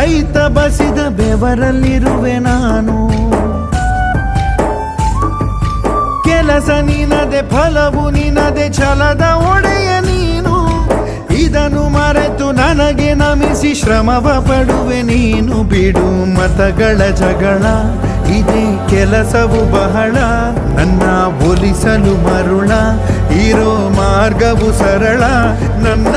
ರೈತ ಬಸಿದ ಬೆವರಲ್ಲಿರುವೆ ನಾನು. ಕೆಲಸ ನಿನದೆ ಫಲವು ನಿನದೆ ಛಲದ ಒಡೆಯ ನೀನು. ಇದನ್ನು ಮರೆತು ನನಗೆ ನಮಿಸಿ ಶ್ರಮವ ಪಡುವೆ ನೀನು. ಬಿಡು ಮತಗಳ ಜಗಳ, ಇದೇ ಕೆಲಸವು ಬಹಳ. ನನ್ನ ಒಲಿಸಲು ಮರುಳ, ಇರೋ ಮಾರ್ಗವು ಸರಳ. ನನ್ನ